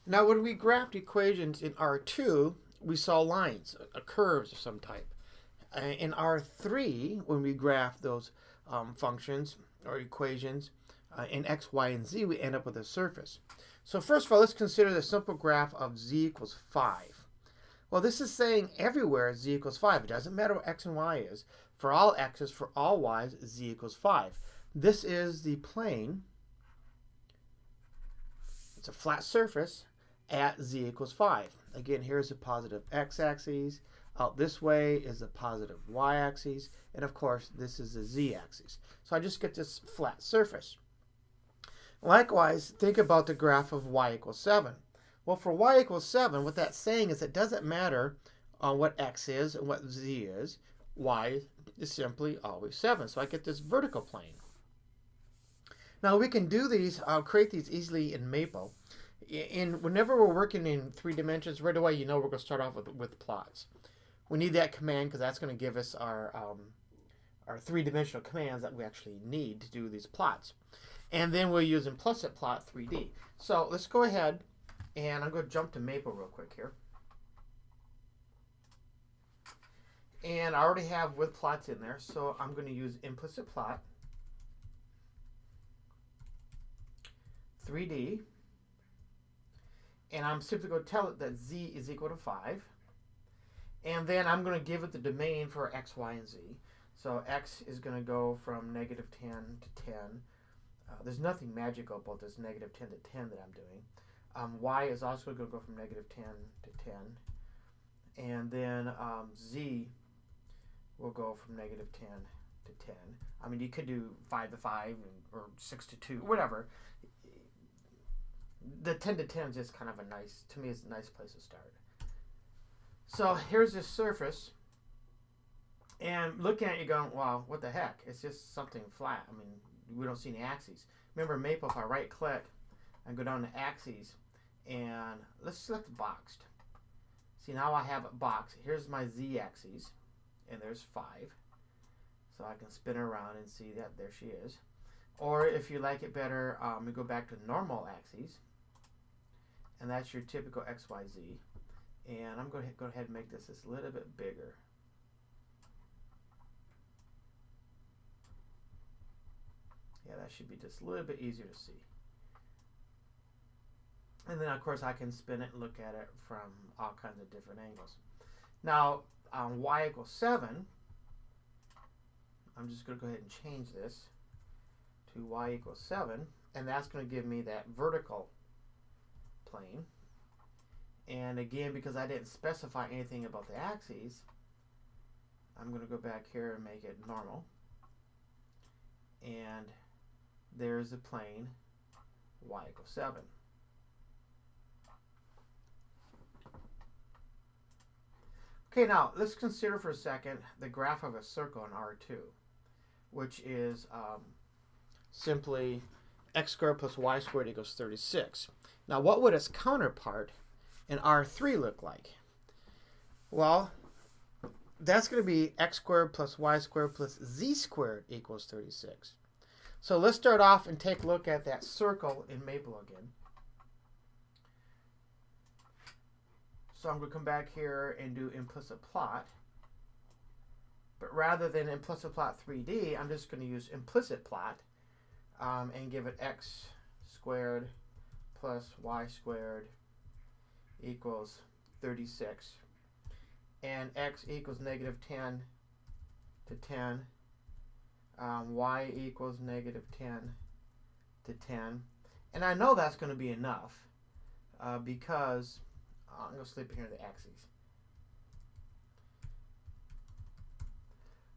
Now, when we graphed equations in R2, we saw lines, curves of some type. In R3, when we graph those functions or equations in x, y, and z, we end up with a surface. So first of all, let's consider the simple graph of z equals 5. Well, this is saying everywhere z equals 5. It doesn't matter what x and y is. For all x's, for all y's, z equals 5. This is the plane. It's a flat surface at z equals 5. Again, here's the positive x-axis. Out this way is the positive y-axis. And of course, this is the z-axis. So I just get this flat surface. Likewise, think about the graph of y equals 7. Well, for y equals 7, what that's saying is it doesn't matter what x is and what z is. Y is simply always 7. So I get this vertical plane. Now we can do these, create these easily in Maple. Whenever we're working in 3 dimensions, right away you know we're going to start off with plots. We need that command because that's going to give us our 3-dimensional commands that we actually need to do these plots. And then we'll use Implicit Plot 3D. So let's go ahead, and I'm going to jump to Maple real quick here. And I already have with plots in there, so I'm going to use Implicit Plot 3D. And I'm simply going to tell it that z is equal to 5. And then I'm going to give it the domain for x, y, and z. So x is going to go from negative 10 to 10. There's nothing magical about this negative 10 to 10 that I'm doing. Y is also going to go from negative 10 to 10. And then z will go from negative 10 to 10. I mean, you could do 5 to 5 or 6 to 2, whatever. The 10 to 10 is just kind of a nice, to me, it's a nice place to start. So here's this surface. And looking at it, you're going, wow, what the heck? It's just something flat. I mean, we don't see any axes. Remember, Maple, if I right click and go down to axes, and let's select boxed. See, now I have it boxed. Here's my z axis, and there's 5. So I can spin her around and see that there she is. Or if you like it better, we go back to normal axes, and that's your typical x, y, z. And I'm going to go ahead and make this a little bit bigger. Yeah, that should be just a little bit easier to see. And then, of course, I can spin it and look at it from all kinds of different angles. Now, on y equals 7, I'm just going to go ahead and change this to y equals 7. And that's going to give me that vertical plane. And again, because I didn't specify anything about the axes, I'm going to go back here and make it normal. And there's the plane y equals 7. Okay, now let's consider for a second the graph of a circle in R2, which is simply x squared plus y squared equals 36. Now, what would its counterpart in R3 look like? Well, that's going to be x squared plus y squared plus z squared equals 36. So let's start off and take a look at that circle in Maple again. So I'm going to come back here and do Implicit Plot. But rather than Implicit Plot 3D, I'm just going to use Implicit Plot and give it x squared plus y squared equals 36. And x equals negative 10 to 10. Y equals negative 10 to 10. And I know that's going to be enough because I'm going to slip in here the axes.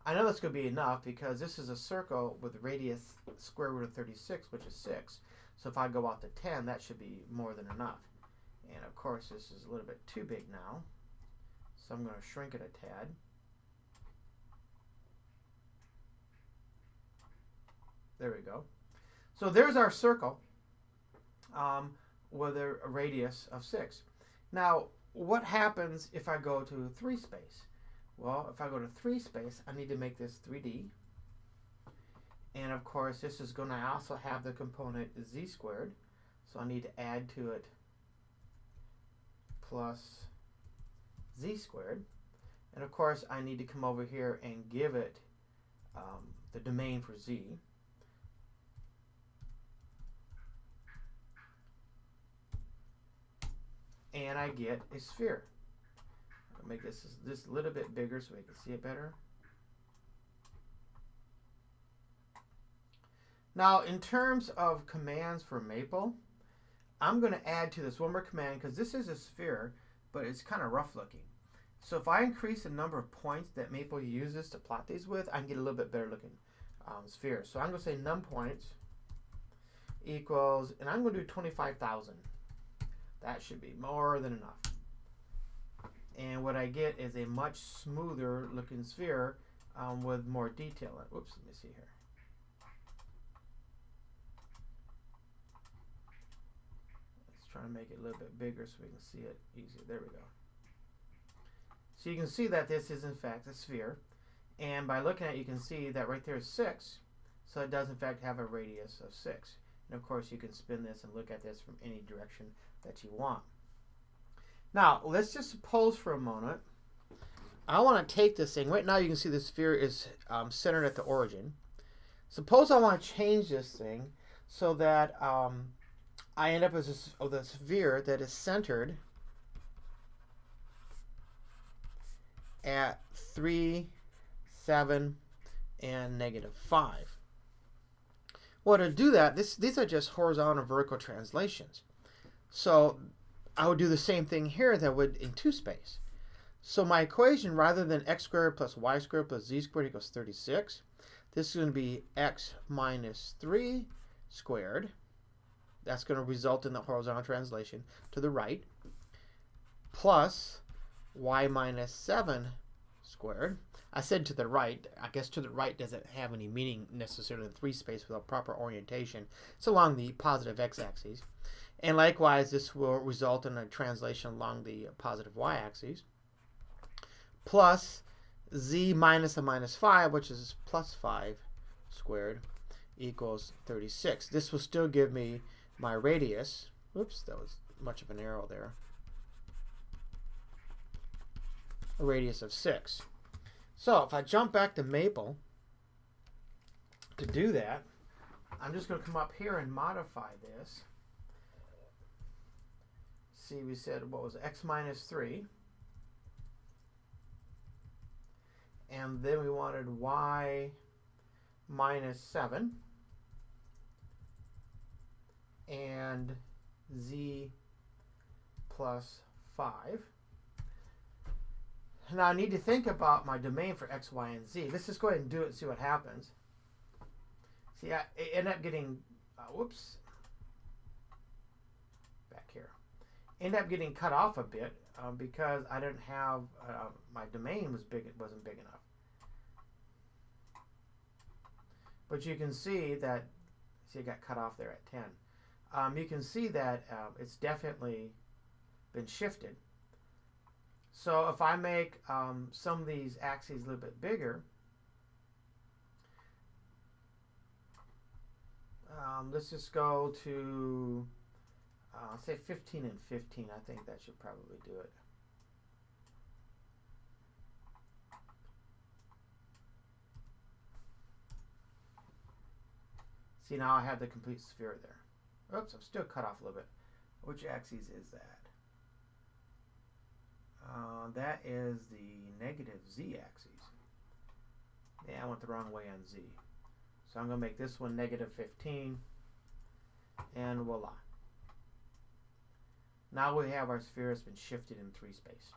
I know that's going to be enough because this is a circle with radius square root of 36, which is 6. So if I go out to 10, that should be more than enough. And of course, this is a little bit too big now. So I'm going to shrink it a tad. There we go. So there's our circle with a radius of 6. Now, what happens if I go to 3 space? Well, if I go to 3 space, I need to make this 3D. And of course, this is going to also have the component z squared. So I need to add to it plus z squared. And of course, I need to come over here and give it the domain for z. And I get a sphere. I'll make this a little bit bigger so we can see it better. Now, in terms of commands for Maple, I'm going to add to this one more command because this is a sphere, but it's kind of rough looking. So if I increase the number of points that Maple uses to plot these with, I can get a little bit better looking sphere. So I'm going to say num points equals, and I'm going to do 25,000. That should be more than enough. And what I get is a much smoother looking sphere with more detail in it. Whoops, let me see here. Let's try to make it a little bit bigger so we can see it easier. There we go. So you can see that this is in fact a sphere. And by looking at it, you can see that right there is 6. So it does in fact have a radius of 6. And of course you can spin this and look at this from any direction that you want. Now let's just suppose for a moment I want to take this thing. Right now you can see the sphere is centered at the origin. Suppose I want to change this thing so that I end up with a sphere that is centered at 3, 7, and -5. Well, to do that, these are just horizontal and vertical translations. So I would do the same thing here that I would in 2 space. So my equation, rather than x squared plus y squared plus z squared equals 36, this is going to be x minus 3 squared. That's going to result in the horizontal translation to the right, plus y minus 7 squared. I said to the right. I guess to the right doesn't have any meaning necessarily in 3 space without proper orientation. It's along the positive x-axis. And likewise, this will result in a translation along the positive y-axis. Plus z minus a minus 5, which is plus 5 squared, equals 36. This will still give me my radius. Oops, that was much of an arrow there. A radius of 6. So if I jump back to Maple to do that, I'm just going to come up here and modify this. See, we said what was x minus 3. And then we wanted y minus 7 and z plus 5. Now I need to think about my domain for x, y, and z. Let's just go ahead and do it and see what happens. See, I end up getting, whoops, back here. End up getting cut off a bit because I didn't have, my domain was big, it wasn't big enough. But you can see that, see, it got cut off there at 10. You can see that it's definitely been shifted. So if I make some of these axes a little bit bigger, let's just go to, say 15 and 15. I think that should probably do it. See, now I have the complete sphere there. Oops, I'm still cut off a little bit. Which axis is that? That is the negative z-axis. Yeah, I went the wrong way on z. So I'm going to make this one negative 15. And voila. Now we have our sphere has been shifted in 3 space.